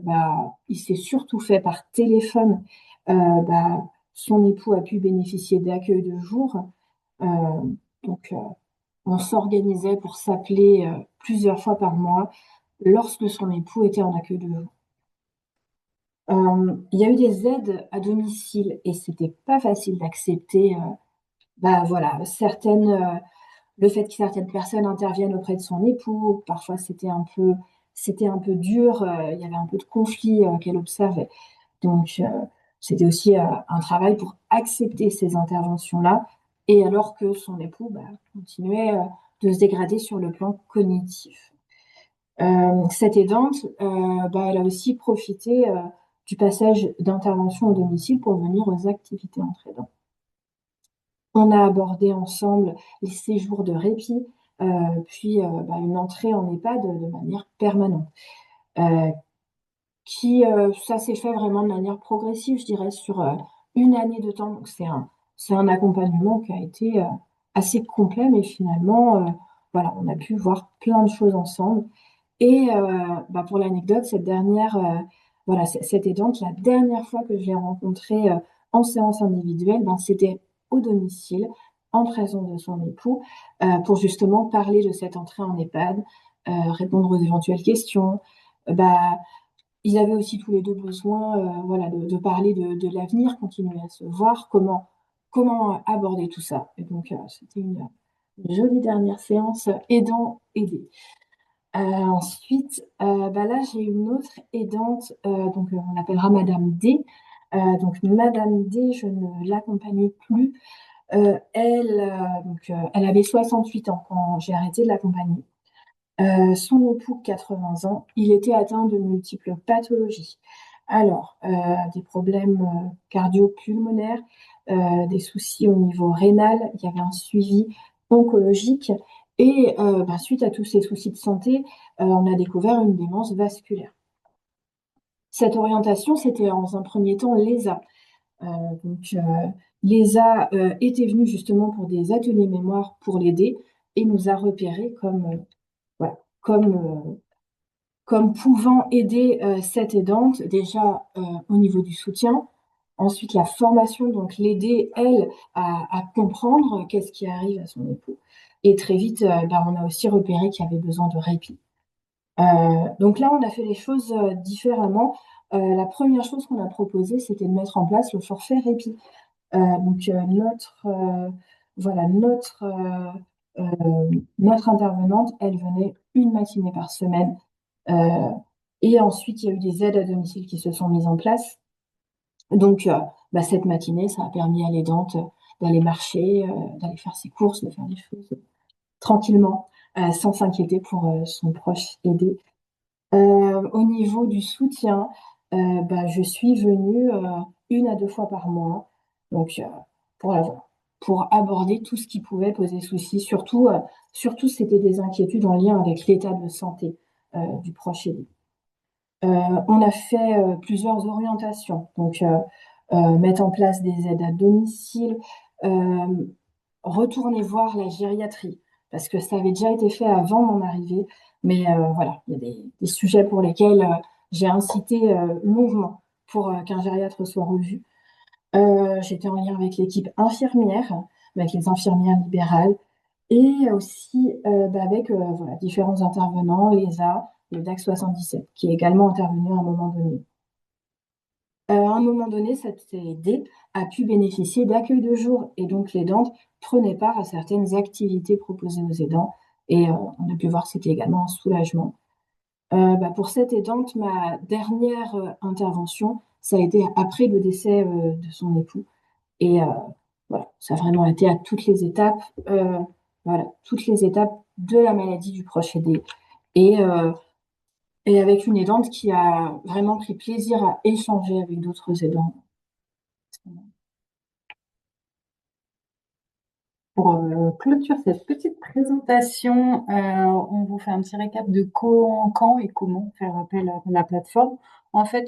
il s'est surtout fait par téléphone. Son époux a pu bénéficier d'accueil de jour. Euh, donc, on s'organisait pour s'appeler plusieurs fois par mois lorsque son époux était en accueil de jour. Il y a eu des aides à domicile et c'était pas facile d'accepter. Voilà, le fait que certaines personnes interviennent auprès de son époux, parfois c'était un peu dur, il y avait un peu de conflit qu'elle observait. Donc, c'était aussi un travail pour accepter ces interventions-là, et alors que son époux continuait de se dégrader sur le plan cognitif. Cette aidante, elle a aussi profité du passage d'intervention au domicile pour venir aux activités entre aidants. On a abordé ensemble les séjours de répit, puis une entrée en EHPAD de manière permanente. Ça s'est fait vraiment de manière progressive, je dirais, sur une année de temps. Donc c'est un accompagnement qui a été assez complet, mais finalement, voilà, on a pu voir plein de choses ensemble. Et pour l'anecdote, cette aidante, la dernière fois que je l'ai rencontrée en séance individuelle, c'était au domicile, en présence de son époux, pour justement parler de cette entrée en EHPAD, répondre aux éventuelles questions. Ils avaient aussi tous les deux besoin, voilà, de parler de l'avenir, continuer à se voir, comment aborder tout ça. Et donc, c'était une jolie dernière séance aidant-aidé. Ensuite, là, j'ai une autre aidante, donc on l'appellera Madame D. Donc, Madame D, je ne l'accompagne plus. Elle avait 68 ans quand j'ai arrêté de l'accompagner. Son époux, 80 ans, il était atteint de multiples pathologies. Alors, des problèmes cardio-pulmonaires, des soucis au niveau rénal, il y avait un suivi oncologique. Et suite à tous ces soucis de santé, on a découvert une démence vasculaire. Cette orientation, c'était en un premier temps l'ESA. L'ESA était venue justement pour des ateliers mémoire pour l'aider. et nous a repérés voilà, comme pouvant aider cette aidante, déjà au niveau du soutien. Ensuite, la formation, donc l'aider, elle, à comprendre qu'est-ce qui arrive à son époux. Et très vite, on a aussi repéré qu'il y avait besoin de répit. Donc là, on a fait les choses différemment. La première chose qu'on a proposée, c'était de mettre en place le forfait répit. Voilà, notre intervenante, elle venait une matinée par semaine. Euh, et ensuite, il y a eu des aides à domicile qui se sont mises en place. Donc, cette matinée, ça a permis à l'aidante d'aller marcher, d'aller faire ses courses, de faire des choses tranquillement, sans s'inquiéter pour son proche aidé. Au niveau du soutien, je suis venue 1 à 2 fois par mois, donc pour, pour aborder tout ce qui pouvait poser souci. Surtout, c'était des inquiétudes en lien avec l'état de santé du proche aidé. On a fait plusieurs orientations, donc mettre en place des aides à domicile, euh, retourner voir la gériatrie, parce que ça avait déjà été fait avant mon arrivée, mais voilà, il y a des sujets pour lesquels j'ai incité longuement pour qu'un gériatre soit revu. J'étais en lien avec l'équipe infirmière, avec les infirmières libérales, et aussi avec voilà, différents intervenants, l'ESA, le DAC 77, qui est également intervenu à un moment donné. À un moment donné, cette aidée a pu bénéficier d'accueil de jour et donc l'aidante prenait part à certaines activités proposées aux aidants et on a pu voir que c'était également un soulagement. Pour cette aidante, ma dernière intervention, ça a été après le décès de son époux et voilà, ça a vraiment été à toutes les étapes, voilà, toutes les étapes de la maladie du proche aidé et et avec une aidante qui a vraiment pris plaisir à échanger avec d'autres aidants. Pour clôture cette petite présentation, on vous fait un petit récap de quand et comment faire appel à la plateforme. En fait,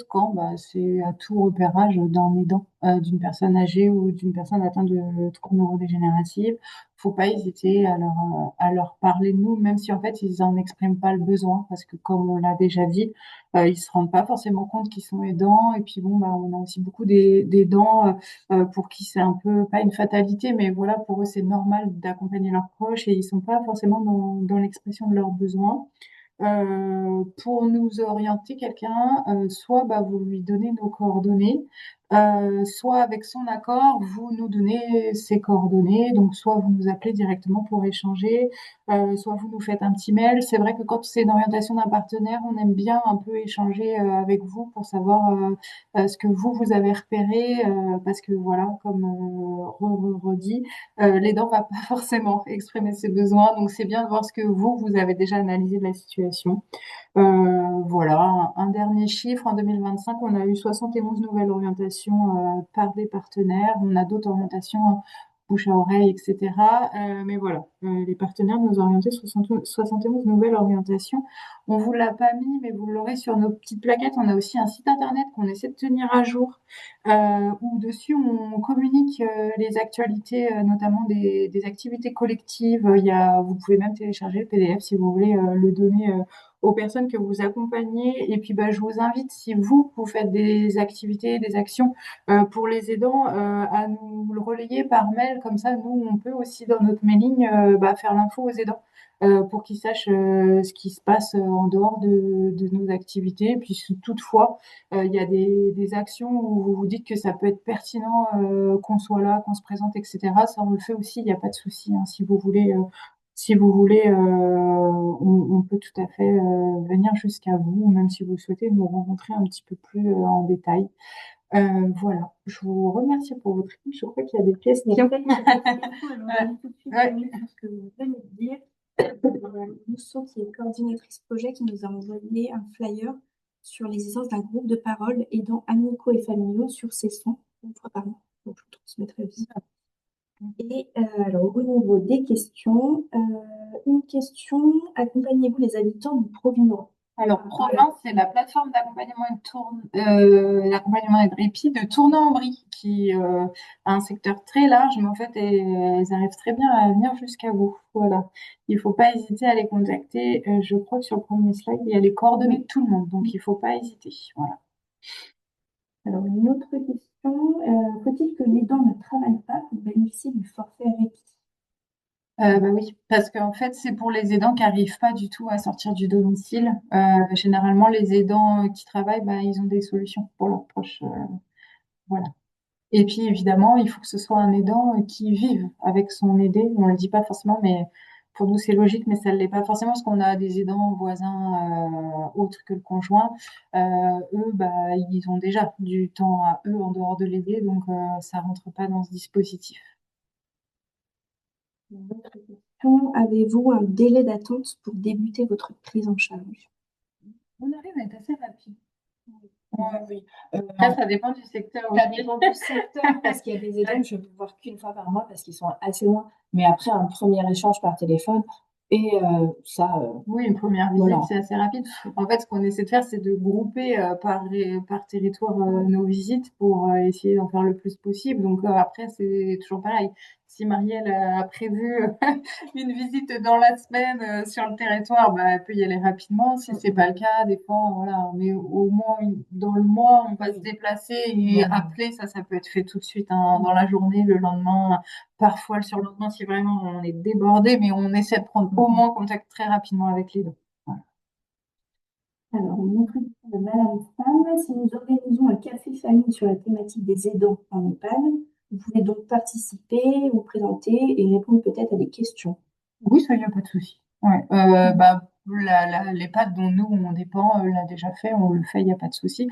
c'est à tout repérage d'un aidant, d'une personne âgée ou d'une personne atteinte de troubles neurodégénératifs. Faut pas hésiter à leur parler de nous, même si en fait ils en expriment pas le besoin, parce que comme on l'a déjà dit, ils se rendent pas forcément compte qu'ils sont aidants. Et puis on a aussi beaucoup d'aidants pour qui c'est un peu, pas une fatalité, mais voilà, pour eux, c'est normal d'accompagner leurs proches et ils sont pas forcément dans l'expression de leurs besoins. Pour nous orienter quelqu'un, soit vous lui donnez nos coordonnées, soit avec son accord, vous nous donnez ses coordonnées. Donc, soit vous nous appelez directement pour échanger, soit vous nous faites un petit mail. C'est vrai que quand c'est une orientation d'un partenaire, on aime bien un peu échanger avec vous pour savoir ce que vous avez repéré, parce que voilà, comme redit, l'aidant va pas forcément exprimer ses besoins. Donc, c'est bien de voir ce que vous avez déjà analysé de la situation. Voilà, un dernier chiffre, en 2025, on a eu 71 nouvelles orientations par des partenaires. On a d'autres orientations bouche à oreille, etc. Mais voilà, les partenaires nous ont orienté 71 nouvelles orientations. On vous l'a pas mis, mais vous l'aurez sur nos petites plaquettes. On a aussi un site internet qu'on essaie de tenir à jour, où dessus on communique les actualités, notamment des activités collectives. Vous pouvez même télécharger le PDF si vous voulez le donner aux personnes que vous accompagnez. Et puis, je vous invite, si vous faites des activités, des actions pour les aidants, à nous le relayer par mail. Comme ça, nous, on peut aussi, dans notre mailing, faire l'info aux aidants. Pour qu'ils sachent ce qui se passe en dehors de nos activités. Et puis, si toutefois, il y a des actions où vous vous dites que ça peut être pertinent qu'on soit là, qu'on se présente, etc. Ça, on le fait aussi, il n'y a pas de souci. Hein, si vous voulez, on peut tout à fait venir jusqu'à vous, même si vous souhaitez nous rencontrer un petit peu plus en détail. Voilà, je vous remercie pour votre écoute. Je crois qu'il y a des questions. Alors, on va tout de suite Ouais. revenir sur ce que vous venez de dire. Mousseau, qui est coordinatrice projet, qui nous a envoyé un flyer sur l'existence d'un groupe de parole aidant amicaux et familiaux sur ces sons, une fois par mois. Donc, je vous transmettrai aussi. Et alors, au niveau des questions, une question, accompagnez-vous les habitants du Provinois? Alors, Provence, c'est la plateforme d'accompagnement l'accompagnement et de répit de Tournan-en-Brie, qui a un secteur très large, mais en fait, elles arrivent très bien à venir jusqu'à vous. Voilà. Il ne faut pas hésiter à les contacter. Je crois que sur le premier slide, il y a les coordonnées de tout le monde, donc il ne faut pas hésiter. Voilà. Alors, une autre question, faut-il que l'aidant ne travaille pas pour bénéficier du forfait répit? Bah oui, parce qu'en fait, c'est pour les aidants qui n'arrivent pas du tout à sortir du domicile. Généralement, les aidants qui travaillent, bah, ils ont des solutions pour leurs proches. Voilà. Et puis, évidemment, il faut que ce soit un aidant qui vive avec son aidé. On ne le dit pas forcément, mais pour nous, c'est logique, mais ça ne l'est pas forcément parce qu'on a des aidants voisins autres que le conjoint. Eux, bah, ils ont déjà du temps à eux en dehors de l'aider, donc ça ne rentre pas dans ce dispositif. Une autre question, avez-vous un délai d'attente pour débuter votre prise en charge? On arrive à être assez rapide. Oui. Après, ça dépend du secteur Ça aussi. dépend du secteur, parce qu'il y a des aidants que je peux voir qu'une fois par mois parce qu'ils sont assez loin. Mais après, un premier échange par téléphone, et ça, Oui, une première visite, voilà. c'est assez rapide. En fait, ce qu'on essaie de faire, c'est de grouper par territoire nos visites pour essayer d'en faire le plus possible. Donc après, c'est toujours pareil. Si Marielle a prévu une visite dans la semaine sur le territoire, bah, elle peut y aller rapidement. Si c'est pas le cas, des fois, voilà, mais au moins dans le mois, on va se déplacer et Voilà. appeler. Ça peut être fait tout de suite hein, dans la journée, le lendemain. Parfois, le surlendemain, si vraiment on est débordé, mais on essaie de prendre au moins contact très rapidement avec les deux. Voilà. Alors, une autre question de Madame Sam. Si nous organisons un café famille sur la thématique des aidants en EHPAD, vous pouvez donc participer, vous présenter et répondre peut-être à des questions. Oui, ça, il n'y a pas de souci. Ouais. Bah, l'EHPAD dont nous, on dépend, l'a déjà fait, on le fait, il n'y a pas de souci.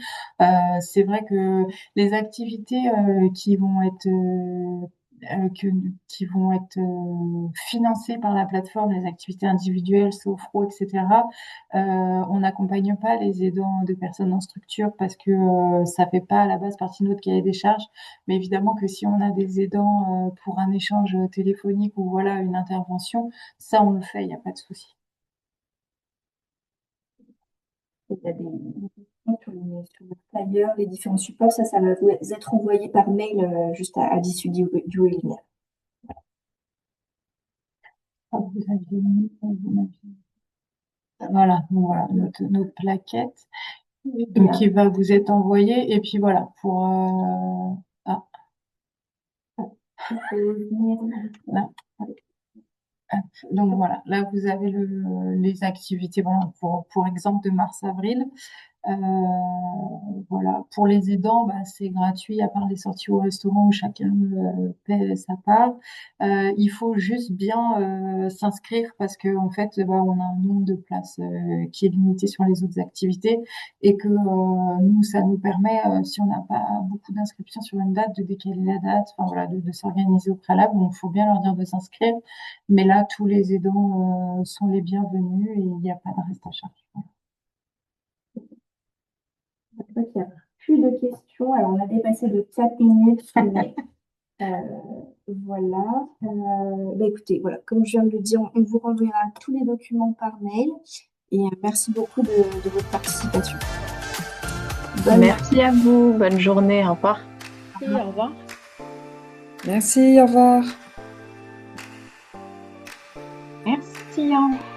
C'est vrai que les activités qui vont être financées par la plateforme, les activités individuelles, sophro, etc., on n'accompagne pas les aidants de personnes en structure parce que ça fait pas à la base partie de notre cahier des charges. Mais évidemment que si on a des aidants pour un échange téléphonique ou voilà une intervention, ça on le fait, il n'y a pas de souci. Il y a des questions sur le flyer, les différents supports. Ça va vous être envoyé par mail juste à l'issue du webinaire. Ah, vous aviez mis, voilà, donc voilà notre plaquette donc, qui va vous être envoyée et puis voilà pour là. Donc voilà, là vous avez les activités voilà, pour exemple de mars-avril. Voilà. Pour les aidants, bah, c'est gratuit à part les sorties au restaurant où chacun paie sa part. Il faut juste bien s'inscrire parce que en fait, bah, on a un nombre de places qui est limité sur les autres activités et que nous, ça nous permet, si on n'a pas beaucoup d'inscriptions sur une date, de décaler la date, enfin voilà, de s'organiser au préalable. Donc, il faut bien leur dire de s'inscrire. Mais là, tous les aidants sont les bienvenus et il n'y a pas de reste à charge. Je crois qu'il n'y a plus de questions. Alors, on a dépassé de 4 minutes, mais voilà. Bah, écoutez, voilà, comme je viens de le dire, on vous renverra tous les documents par mail. Et merci beaucoup de votre participation. Merci à vous. Bonne journée. Au revoir. Merci, au revoir. Merci, au revoir. Merci. Au revoir.